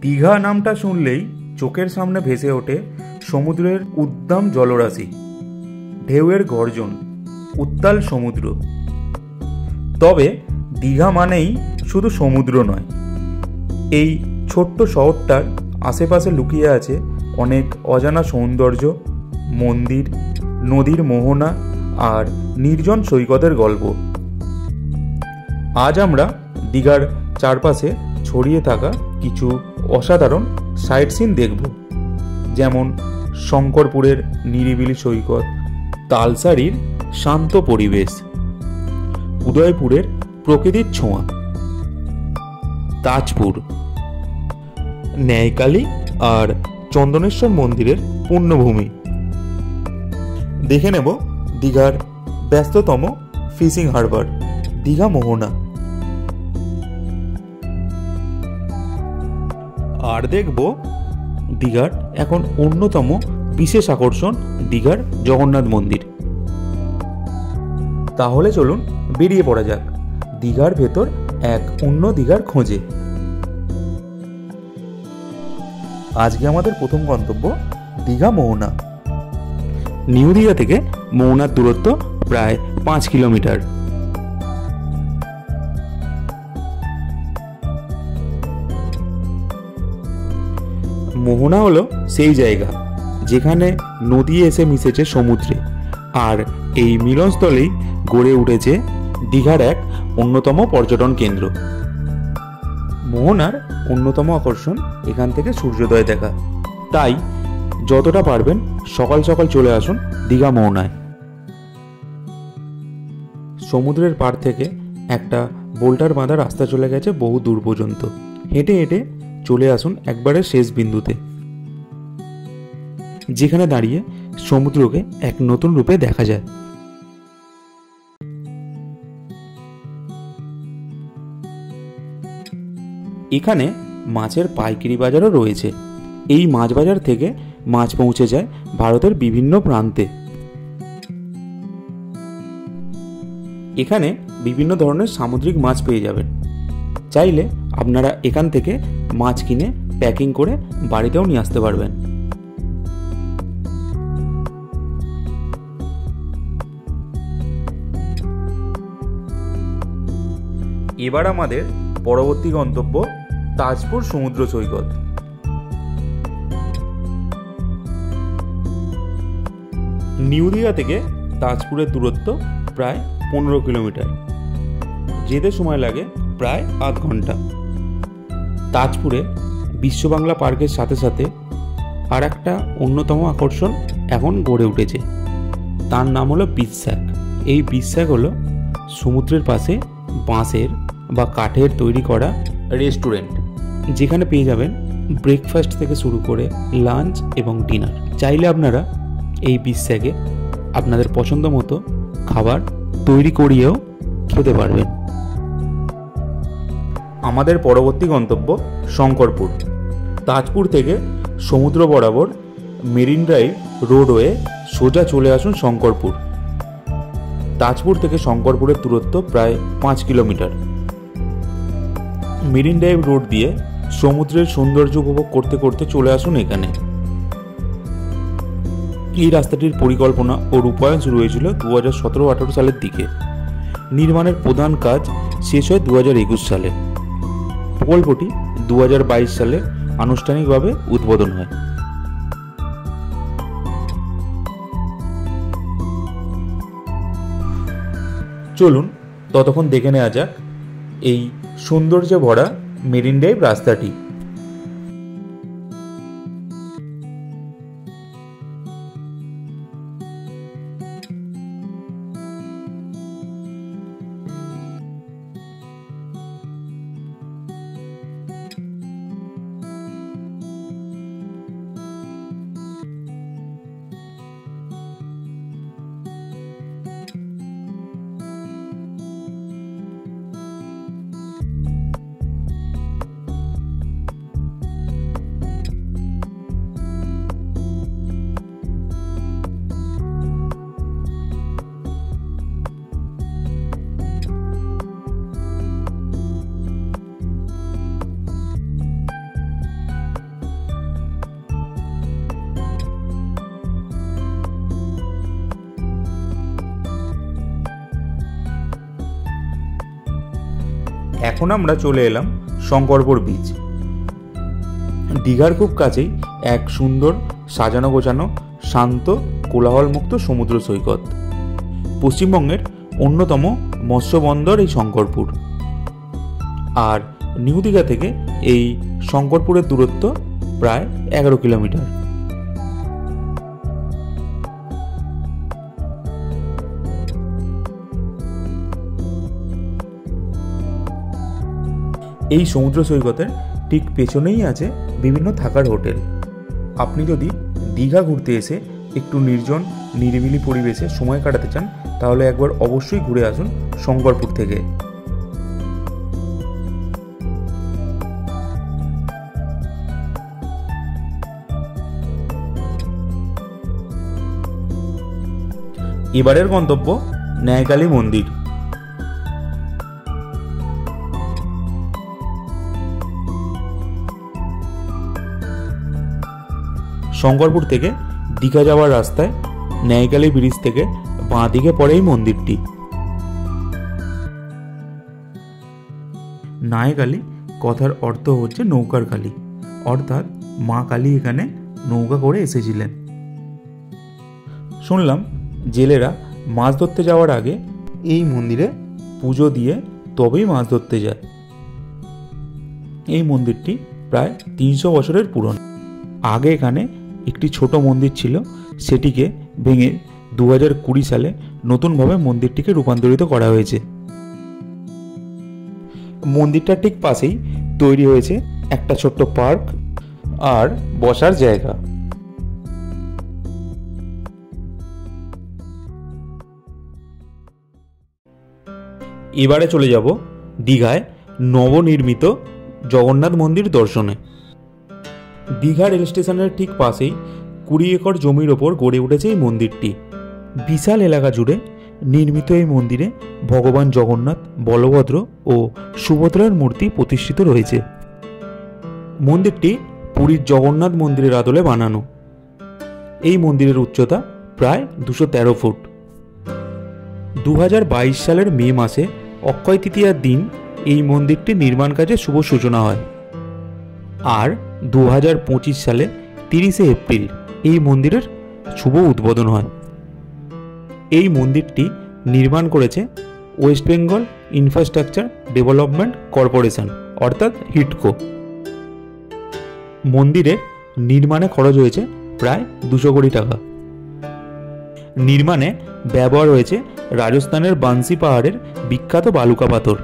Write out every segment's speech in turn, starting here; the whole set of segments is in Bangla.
দীঘা নামটা শুনলেই চোখের সামনে ভেসে ওঠে সমুদ্রের উদ্দাম জলরাশি, ঢেউয়ের গর্জন, উত্তাল সমুদ্র। তবে দীঘা মানেই শুধু সমুদ্র নয়, এই ছোট্ট শহরটার আশেপাশে লুকিয়ে আছে অনেক অজানা সৌন্দর্য, মন্দির, নদীর মোহনা আর নির্জন সৈকতের গল্প। আজ আমরা দীঘার চারপাশে ছড়িয়ে থাকা কিছু অসাধারণ সাইট সিন দেখব, যেমন শঙ্করপুরের নিরিবিলি সৈকত, তালসারির শান্ত পরিবেশ, উদয়পুরের প্রকৃতির ছোঁয়া, তাজপুর, ন্যায়কালী আর চন্দনেশ্বর মন্দিরের পুণ্যভূমি। দেখে নেব দীঘার ব্যস্ততম ফিশিং হারবার, দীঘা মোহনা। আর দেখব দীঘার এখন অন্যতম বিশেষ আকর্ষণ দীঘার জগন্নাথ মন্দির। তাহলে চলুন বেরিয়ে পড়া যাক দীঘার ভেতর এক অন্য দীঘার খোঁজে। আজকে আমাদের প্রথম গন্তব্য দীঘা মোহনা। নিউ দীঘা থেকে মোহনার দূরত্ব প্রায় 5 কিলোমিটার। মোহনা হলো সেই জায়গা যেখানে নদী এসে মিশেছে সমুদ্রে, আর এই মিলনস্থলেই গড়ে উঠেছে দীঘার এক অন্যতম পর্যটন কেন্দ্র। মোহনার অন্যতম আকর্ষণ এখান থেকে সূর্যোদয় দেখা, তাই যতটা পারবেন সকাল সকাল চলে আসুন দীঘা মোহনায়। সমুদ্রের পাড় থেকে একটা বোল্টার বাঁধা রাস্তা চলে গেছে বহু দূর পর্যন্ত। হেঁটে হেঁটে চলে আসুন একবারে শেষ বিন্দুতে, যেখানে দাঁড়িয়ে সমুদ্রকে এক নতুন রূপে দেখা যায়। এখানে মাছের পাইকারি বাজারও রয়েছে। এই মাছ বাজার থেকে মাছ পৌঁছে যায় ভারতের বিভিন্ন প্রান্তে। এখানে বিভিন্ন ধরনের সামুদ্রিক মাছ পেয়ে যাবেন। চাইলে আপনারা এখান থেকে মাছ কিনে প্যাকিং করে বাড়িতেও নিয়ে আসতে পারবেন। এবার আমাদের পরবর্তী গন্তব্য তাজপুর সমুদ্র সৈকত। নিউ দীঘা থেকে তাজপুরের দূরত্ব প্রায় 15 কিলোমিটার। যেতে সময় লাগে প্রায় আধ ঘন্টা। তাজপুরে বিশ্ব বাংলা পার্কের সাথে সাথে আর একটা অন্যতম আকর্ষণ এখন গড়ে উঠেছে, তার নাম হলো বিচ শ্যাক। এই বিচ শ্যাক হলো সমুদ্রের পাশে বাঁশের বা কাঠের তৈরি করা রেস্টুরেন্ট, যেখানে পেয়ে যাবেন ব্রেকফাস্ট থেকে শুরু করে লাঞ্চ এবং ডিনার। চাইলে আপনারা এই বিচ শ্যাকে আপনাদের পছন্দ মতো খাবার তৈরি করিয়েও খেতে পারবেন। আমাদের পরবর্তী গন্তব্য শঙ্করপুর। তাজপুর থেকে সমুদ্র বরাবর মেরিন ড্রাইভ রোড হয়ে সোজা চলে আসুন শঙ্করপুর। তাজপুর থেকে শঙ্করপুরের দূরত্ব প্রায় 5 কিলোমিটার। মেরিন ড্রাইভ রোড দিয়ে সমুদ্রের সৌন্দর্য উপভোগ করতে করতে চলে আসুন এখানে। এই রাস্তাটির পরিকল্পনা ও রূপায়ণ শুরু হয়েছিল 2017-18 সালের দিকে। নির্মাণের প্রধান কাজ শেষ হয় 2021 সালে। প্রকল্পটি 2022 সালে আনুষ্ঠানিকভাবে উদ্বোধন হয়। চলুন ততক্ষণ দেখে নেওয়া যাক এই সৌন্দর্যে ভরা মেরিন ড্রাইভ রাস্তাটি। এখন আমরা চলে এলাম শঙ্করপুর বিচ। দীঘার খুব কাছেই এক সুন্দর সাজানো গোছানো শান্ত কোলাহলমুক্ত সমুদ্র সৈকত। পশ্চিমবঙ্গের অন্যতম মৎস্য বন্দর এই শঙ্করপুর। আর নিউ দীঘা থেকে এই শঙ্করপুরের দূরত্ব প্রায় 11 কিলোমিটার। এই সমুদ্র সৈকতের ঠিক পেছনেই আছে বিভিন্ন থাকার হোটেল। আপনি যদি দীঘা ঘুরতে এসে একটু নির্জন নিরিবিলি পরিবেশে সময় কাটাতে চান তাহলে একবার অবশ্যই ঘুরে আসুন শঙ্করপুর থেকে। এবারের গন্তব্য ন্যায়কালী মন্দির। শঙ্করপুর থেকে দীঘা যাওয়ার রাস্তায় ন্যায়কালী ব্রিজ থেকে বাঁ দিকে পড়ে এই মন্দিরটি। ন্যায়কালী কথার অর্থ হচ্ছে নৌকার কালী, অর্থাৎ মা কালী এখানে নৌকা করে এসেছিলেন। শুনলাম জেলেরা মাছ ধরতে যাওয়ার আগে এই মন্দিরে পুজো দিয়ে তবেই মাছ ধরতে যায়। এই মন্দিরটি প্রায় 300 বছরের পুরনো। আগে এখানে একটি ছোট মন্দির ছিল, সেটিকে ভেঙে 2020 সালে নতুনভাবে মন্দিরটিকে রূপান্তরিত করা হয়েছে। মন্দিরটার ঠিক পাশেই তৈরি হয়েছে একটা ছোট্ট পার্ক আর বসার জায়গা। এবারে চলে যাব দীঘায় নবনির্মিত জগন্নাথ মন্দির দর্শনে। দীঘা রেল স্টেশনের ঠিক পাশেই 20 একর জমির ওপর গড়ে উঠেছে এই মন্দিরটি। বিশাল এলাকা জুড়ে নির্মিত এই মন্দিরে ভগবান জগন্নাথ, বলভদ্র ও সুভদ্রার মূর্তি প্রতিষ্ঠিত রয়েছে। মন্দিরটি পুরীর জগন্নাথ মন্দিরের আদলে বানানো। এই মন্দিরের উচ্চতা প্রায় 213 ফুট। 2022 সালের মে মাসে অক্ষয় তৃতীয়ার দিন এই মন্দিরটির নির্মাণ কাজে শুভ সূচনা হয়। আর 2025 সালে 30 এপ্রিল এই মন্দিরের শুভ উদ্বোধন হয়। এই মন্দিরটি নির্মাণ করেছে West Bengal infrastructure development corporation, অর্থাৎ হিডকো। মন্দিরের নির্মাণে খরচ হয়েছে প্রায় 200 কোটি টাকা। নির্মাণে ব্যবহার হয়েছে রাজস্থানের বানসি পাহাড়ের বিখ্যাত বালুকা পাথর,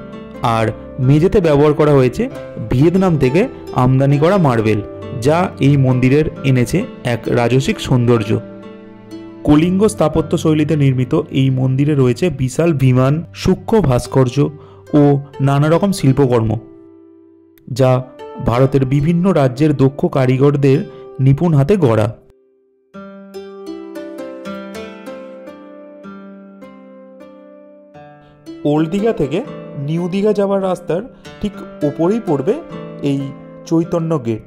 আর মেঝেতে ব্যবহার করা হয়েছে ভিয়েতনাম থেকে আমদানি করা মার্বেল, যা এই মন্দিরের এনেছে এক রাজসিক সৌন্দর্য। কলিঙ্গ স্থাপত্য শৈলীতে নির্মিত এই মন্দিরে রয়েছে বিশাল বিমান, সূক্ষ্ম ভাস্কর্য ও নানা রকম শিল্পকর্ম, যা ভারতের বিভিন্ন রাজ্যের দক্ষ কারিগরদের নিপুণ হাতে গড়া। ওল্ড দীঘা থেকে নিউ দীঘা যাওয়ার রাস্তার ঠিক ওপরেই পড়বে এই চৈতন্য গেট।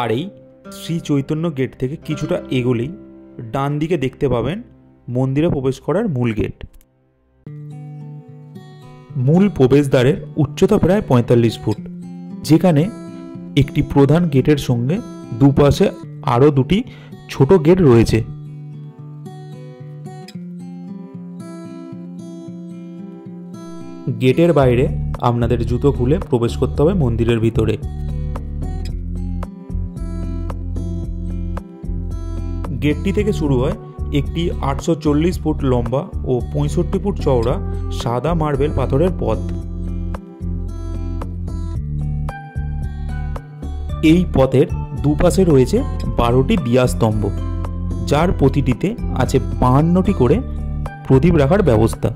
আর এই শ্রী চৈতন্য গেট থেকে কিছুটা এগোলেই ডান দিকে দেখতে পাবেন মন্দিরে প্রবেশ করার মূল গেট। মূল প্রবেশদ্বারের উচ্চতা প্রায় 45 ফুট, যেখানে একটি প্রধান গেটের সঙ্গে দুপাশে আরও দুটি ছোট গেট রয়েছে। গেটের বাইরে আপনাদের জুতো খুলে প্রবেশ করতে হবে মন্দিরের ভিতরে। গেটটি থেকে শুরু হয় একটি 840 ফুট লম্বা ও 65 ফুট চওড়া সাদা মার্বেল পাথরের পথ। এই পথের দুপাশে রয়েছে 12টি দিয়াস্তম্ভ, যার প্রতিটিতে আছে 52টি করে প্রদীপ রাখার ব্যবস্থা।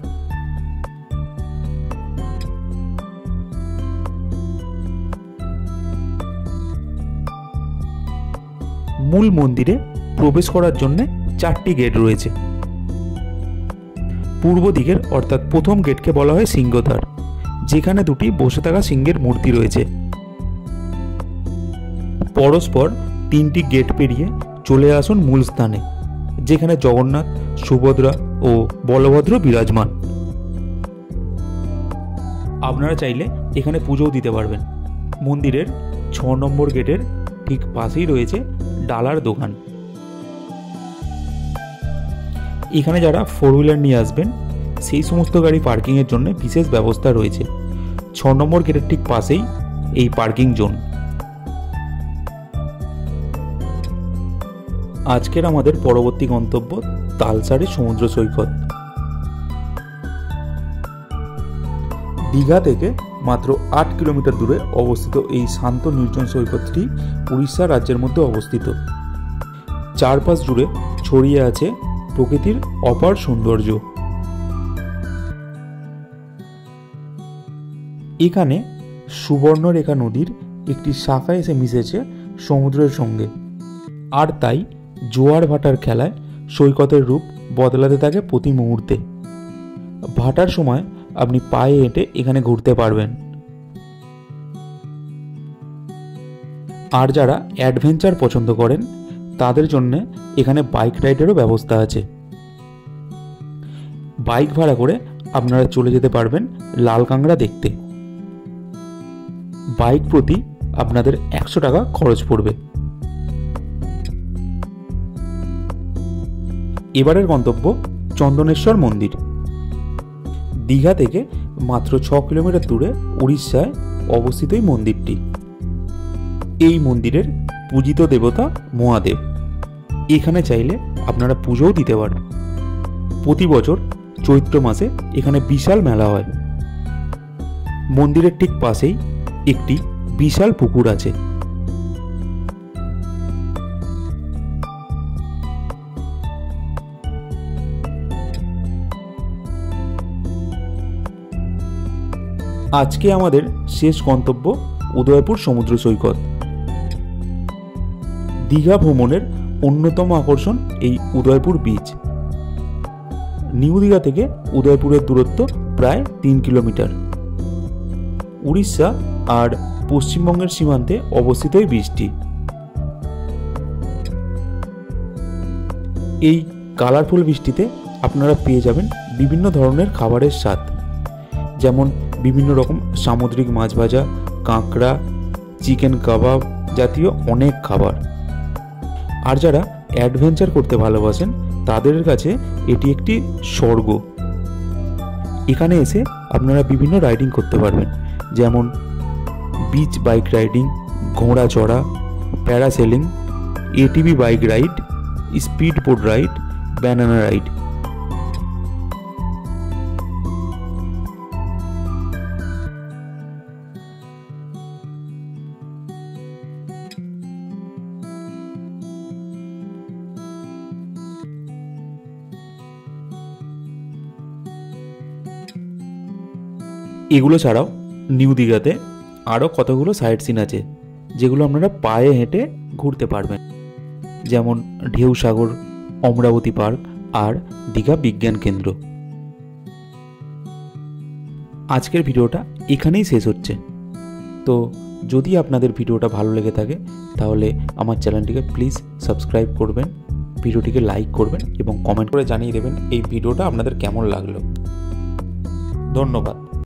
মূল মন্দিরে প্রবেশ করার জন্য 4টি গেট রয়েছে। পূর্ব দিকের অর্থাৎ প্রথম গেটকে বলা হয় সিংহদ্বার, যেখানে দুটি বসে থাকা সিংহের মূর্তি রয়েছে। পরস্পর 3টি গেট পেরিয়ে চলে আসুন মূল স্থানে, যেখানে জগন্নাথ, সুভদ্রা ও ও বলভদ্র বিরাজমান। আপনারা চাইলে এখানে পুজোও দিতে পারবেন। মন্দিরের 6 নম্বর গেটের ঠিক পাশেই রয়েছে ডালার দোকান। এখানে যারা 4 হুইলার নিয়ে আসবেন সেই সমস্ত গাড়ি পার্কিংয়ের জন্য বিশেষ ব্যবস্থা রয়েছে। 6 নম্বর গেটের ঠিক পাশেই এই পার্কিং জোন। আজকের আমাদের পরবর্তী গন্তব্য তালসারি সমুদ্র সৈকত। দীঘা থেকে মাত্র 8 কিলোমিটার দূরে অবস্থিত এই শান্ত নির্জন সৈকতটি উড়িষ্যা রাজ্যের মধ্যে অবস্থিত। চারপাশ জুড়ে ছড়িয়ে আছে প্রকৃতির অপার সৌন্দর্য। এখানে সুবর্ণরেখা নদীর একটি শাখা এসে মিশেছে সমুদ্রের সঙ্গে, আর তাই জোয়ার ভাটার খেলায় সৈকতের রূপ বদলাতে থাকে প্রতি মুহূর্তে। ভাটার সময় আপনি পায়ে হেঁটে এখানে ঘুরতে পারবেন। আর যারা অ্যাডভেঞ্চার পছন্দ করেন তাদের জন্য এখানে বাইক রাইডেরও ব্যবস্থা আছে। বাইক ভাড়া করে আপনারা চলে যেতে পারবেন লাল কাঁকড়া দেখতে। বাইক প্রতি আপনাদের 100 টাকা খরচ পড়বে। এবারের গন্তব্য চন্দনেশ্বর মন্দির। দীঘা থেকে মাত্র 6 কিলোমিটার দূরে উড়িষ্যায় অবস্থিত এই মন্দিরটি। এই মন্দিরের পূজিত দেবতা মহাদেব। এখানে চাইলে আপনারা পুজোও দিতে পারেন। প্রতি বছর চৈত্র মাসে এখানে বিশাল মেলা হয়। মন্দিরের ঠিক পাশেই একটি বিশাল পুকুর আছে। আজকে আমাদের শেষ গন্তব্য উদয়পুর সমুদ্র সৈকত। দীঘা ভ্রমণের অন্যতম আকর্ষণ এই উদয়পুর বিচ। নিউ দীঘা থেকে উদয়পুরের দূরত্ব প্রায় 3 কিলোমিটার। উড়িষ্যা আর পশ্চিমবঙ্গের সীমান্তে অবস্থিত এই বিচটি। এই কালারফুল বৃষ্টিতে আপনারা পেয়ে যাবেন বিভিন্ন ধরনের খাবারের স্বাদ, যেমন বিভিন্ন রকম সামুদ্রিক মাছ ভাজা, কাঁকড়া, চিকেন কাবাব জাতীয় অনেক খাবার। আর যারা অ্যাডভেঞ্চার করতে ভালোবাসেন তাদের কাছে এটি একটি স্বর্গ। এখানে এসে আপনারা বিভিন্ন রাইডিং করতে পারবেন, যেমন বিচ বাইক রাইডিং, ঘোড়া চড়া, parasailing, ATV bike ride, speed boat ride, banana ride. এগুলো ছাড়াও নিউ দীঘাতে আরও কতগুলো সাইট সিন আছে যেগুলো আপনারা পায়ে হেঁটে ঘুরতে পারবেন, যেমন ঢেউসাগর, অমরাবতী পার্ক আর দীঘা বিজ্ঞান কেন্দ্র। আজকের ভিডিওটা এখানেই শেষ হচ্ছে। তো যদি আপনাদের ভিডিওটা ভালো লেগে থাকে তাহলে আমার চ্যানেলটিকে প্লিজ সাবস্ক্রাইব করবেন, ভিডিওটিকে লাইক করবেন এবং কমেন্ট করে জানিয়ে দেবেন এই ভিডিওটা আপনাদের কেমন লাগলো। ধন্যবাদ।